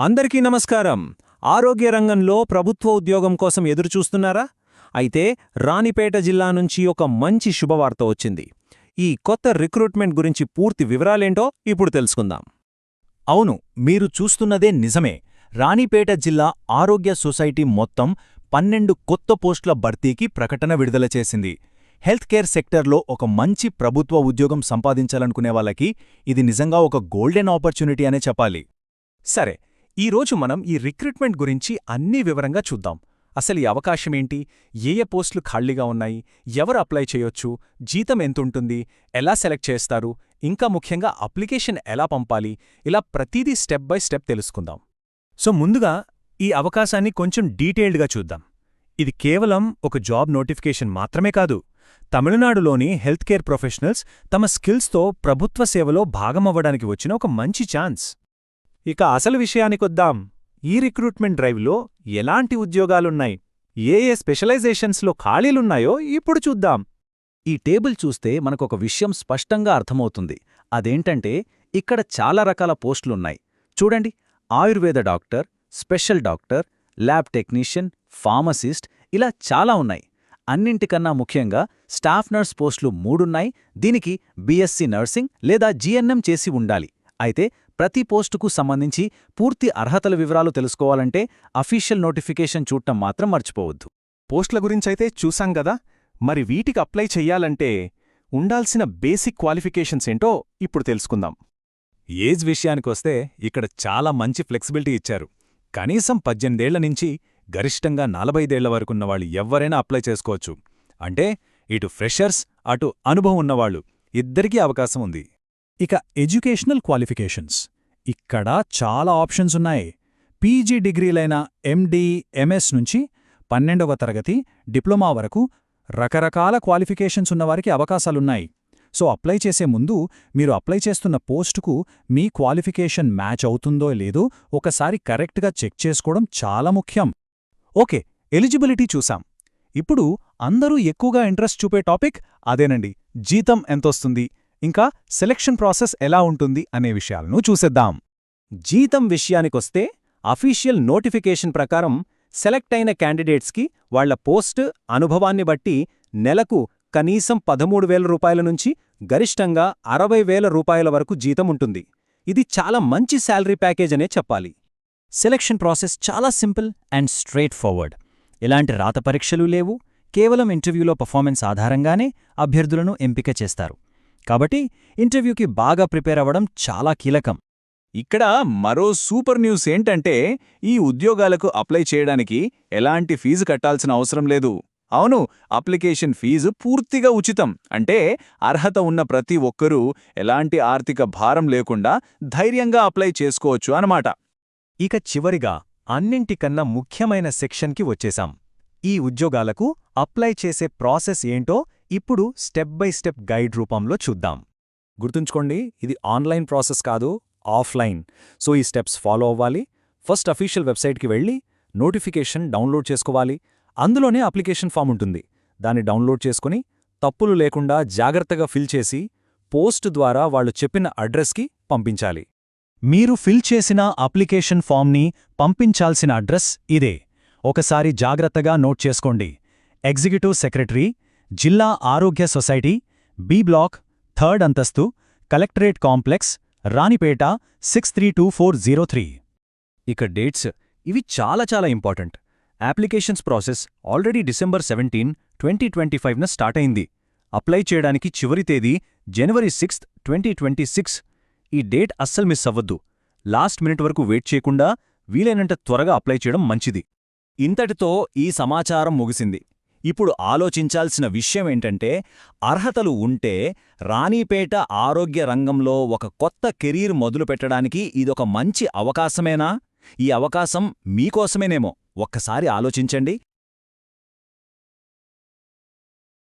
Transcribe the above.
అందరికీ నమస్కారం. ఆరోగ్య రంగంలో ప్రభుత్వ ఉద్యోగం కోసం ఎదురుచూస్తున్నారా? అయితే రాణిపేట జిల్లా నుంచి ఒక మంచి శుభవార్త వచ్చింది. ఈ కొత్త రిక్రూట్మెంట్ గురించి పూర్తి వివరాలేంటో ఇప్పుడు తెలుసుకుందాం. అవును, మీరు చూస్తున్నదే నిజమే. రాణిపేట జిల్లా ఆరోగ్య సొసైటీ మొత్తం 12 కొత్త పోస్టుల భర్తీకి ప్రకటన విడుదల చేసింది. హెల్త్ కేర్ సెక్టర్లో ఒక మంచి ప్రభుత్వ ఉద్యోగం సంపాదించాలనుకునే వాళ్ళకి ఇది నిజంగా ఒక గోల్డెన్ ఆపర్చునిటీ అనే చెప్పాలి. సరే, ఈరోజు మనం ఈ రిక్రూట్మెంట్ గురించి అన్నీ వివరంగా చూద్దాం. అసలు ఈ అవకాశమేంటి, ఏ పోస్టులు ఖాళీగా ఉన్నాయి, ఎవరు అప్లై చేయొచ్చు, జీతం ఎంతుంటుంది, ఎలా సెలెక్ట్ చేస్తారు, ఇంకా ముఖ్యంగా అప్లికేషన్ ఎలా పంపాలి, ఇలా ప్రతిదీ స్టెప్ బై స్టెప్ తెలుసుకుందాం. ముందుగా ఈ అవకాశాన్ని కొంచెం డీటెయిల్డ్గా చూద్దాం. ఇది కేవలం ఒక జాబ్ నోటిఫికేషన్ మాత్రమే కాదు. తమిళనాడులోని హెల్త్ కేర్ ప్రొఫెషనల్స్ తమ స్కిల్స్తో ప్రభుత్వ సేవలో భాగమవ్వడానికి వచ్చిన ఒక మంచి ఛాన్స్. ఇక అసలు విషయానికొద్దాం. ఈ రిక్రూట్మెంట్ డ్రైవ్లో ఎలాంటి ఉద్యోగాలున్నాయి, ఏ స్పెషలైజేషన్స్లో ఖాళీలున్నాయో ఇప్పుడు చూద్దాం. ఈ టేబుల్ చూస్తే మనకొక విషయం స్పష్టంగా అర్థమవుతుంది. అదేంటంటే ఇక్కడ చాలా రకాల పోస్టులున్నాయి. చూడండి, Ayurveda doctor, special doctor, lab technician, pharmacist, ఇలా చాలా ఉన్నాయి. అన్నింటికన్నా ముఖ్యంగా స్టాఫ్ నర్స్ పోస్టులు 3ఉన్నాయి. దీనికి బీఎస్సీ నర్సింగ్ లేదా జీఎన్ఎం చేసి ఉండాలి. అయితే ప్రతి పోస్టుకు సంబంధించి పూర్తి అర్హతల వివరాలు తెలుసుకోవాలంటే అఫీషియల్ నోటిఫికేషన్ చూడటం మాత్రం మర్చిపోవద్దు. పోస్టుల గురించైతే చూసాం గదా, మరి వీటికి అప్లై చెయ్యాలంటే ఉండాల్సిన బేసిక్ క్వాలిఫికేషన్స్ ఏంటో ఇప్పుడు తెలుసుకుందాం. ఏజ్ విషయానికొస్తే ఇక్కడ చాలా మంచి ఫ్లెక్సిబిలిటీ ఇచ్చారు. కనీసం 18 ఏళ్ల నుంచి గరిష్టంగా 45 ఏళ్ల వరకున్నవాళ్ళు ఎవ్వరైనా అప్లై చేసుకోవచ్చు. అంటే ఇటు ఫ్రెషర్స్, అటు అనుభవం ఉన్నవాళ్లు ఇద్దరికీ అవకాశం ఉంది. ఇక ఎడ్యుకేషనల్ క్వాలిఫికేషన్స్, ఇక్కడ చాలా ఆప్షన్స్ ఉన్నాయి. పీజీ డిగ్రీలైన ఎండీ, ఎంఎస్ నుంచి 12వ తరగతి, డిప్లొమా వరకు రకరకాల క్వాలిఫికేషన్స్ ఉన్నవారికి అవకాశాలున్నాయి. సో అప్లై చేసే ముందు మీరు అప్లై చేస్తున్న పోస్టుకు మీ క్వాలిఫికేషన్ మ్యాచ్ అవుతుందో లేదో ఒకసారి కరెక్ట్గా చెక్ చేసుకోవడం చాలా ముఖ్యం. ఓకే, ఎలిజిబిలిటీ చూసాం. ఇప్పుడు అందరూ ఎక్కువగా ఇంట్రెస్ట్ చూపే టాపిక్ అదేనండి, జీతం ఎంతొస్తుంది, ఇంకా సెలక్షన్ ప్రాసెస్ ఎలా ఉంటుంది అనే విషయాలను చూసేద్దాం. జీతం విషయానికొస్తే అఫీషియల్ నోటిఫికేషన్ ప్రకారం సెలెక్ట్ అయిన క్యాండిడేట్స్కి వాళ్ల పోస్ట్, అనుభవాన్ని బట్టి నెలకు కనీసం 13,000 రూపాయల నుంచి గరిష్టంగా 60,000 రూపాయల వరకు జీతం ఉంటుంది. ఇది చాలా మంచి శాలరీ ప్యాకేజ్ అనే చెప్పాలి. సెలక్షన్ ప్రాసెస్ చాలా సింపుల్ అండ్ స్ట్రెయిట్ ఫార్వర్డ్. ఎలాంటి రాత పరీక్షలు లేవు. కేవలం ఇంటర్వ్యూలో పర్ఫార్మెన్స్ ఆధారంగానే అభ్యర్థులను ఎంపిక చేస్తారు. కాబట్టి ఇంటర్వ్యూకి బాగా ప్రిపేర్ అవ్వడం చాలా కీలకం. ఇక్కడ మరో సూపర్ న్యూస్ ఏంటంటే ఈ ఉద్యోగాలకు అప్లై చేయడానికి ఎలాంటి ఫీజు కట్టాల్సిన అవసరం లేదు. అవును, అప్లికేషన్ ఫీజు పూర్తిగా ఉచితం. అంటే అర్హత ఉన్న ప్రతి ఒక్కరూ ఎలాంటి ఆర్థిక భారం లేకుండా ధైర్యంగా అప్లై చేసుకోవచ్చు అన్నమాట. ఇక చివరిగా అన్నింటికన్నా ముఖ్యమైన సెక్షన్కి వచ్చేశాం. ఈ ఉద్యోగాలకు అప్లై చేసే ప్రాసెస్ ఏంటో ఇప్పుడు స్టెప్ బై స్టెప్ గైడ్ రూపంలో చూద్దాం. గుర్తుంచుకోండి, ఇది ఆన్లైన్ ప్రాసెస్ కాదు, ఆఫ్లైన్. సో ఈ స్టెప్స్ ఫాలో అవ్వాలి. ఫస్ట్ అఫీషియల్ వెబ్సైట్కి వెళ్ళి నోటిఫికేషన్ డౌన్లోడ్ చేసుకోవాలి. అందులోనే అప్లికేషన్ ఫామ్ ఉంటుంది. దాన్ని డౌన్లోడ్ చేసుకుని తప్పులు లేకుండా జాగ్రత్తగా ఫిల్ చేసి పోస్ట్ ద్వారా వాళ్ళు చెప్పిన అడ్రస్కి పంపించాలి. మీరు ఫిల్ చేసిన అప్లికేషన్ ఫామ్ని పంపించాల్సిన అడ్రస్ ఇదే. ఒకసారి జాగ్రత్తగా నోట్ చేసుకోండి. ఎగ్జిక్యూటివ్ సెక్రటరీ, జిల్లా ఆరోగ్య సొసైటీ, బి బ్లాక్, 3rd అంతస్తు, కలెక్టరేట్ కాంప్లెక్స్, రాణిపేట 632403. ఇక డేట్స్, ఇవి చాలా important. Applications process already December 17, 2025న స్టార్ట్ అయింది. అప్లై చేయడానికి చివరి తేదీ January 6, 2026. ఈ డేట్ అస్సలు మిస్ అవ్వద్దు. లాస్ట్ మినిట్ వరకు వెయిట్ చేయకుండా వీలైనంత త్వరగా అప్లై చేయడం మంచిది. ఇంతటితో ఈ సమాచారం ముగిసింది. ఇప్పుడు ఆలోచించాల్సిన విషయమేంటంటే, అర్హతలు ఉంటే రాణిపేట ఆరోగ్య రంగంలో ఒక కొత్త కెరీర్ మొదలుపెట్టడానికి ఇదొక మంచి అవకాశమేనా? ఈ అవకాశం మీకోసమేనేమో. ఒక్కసారి ఆలోచించండి.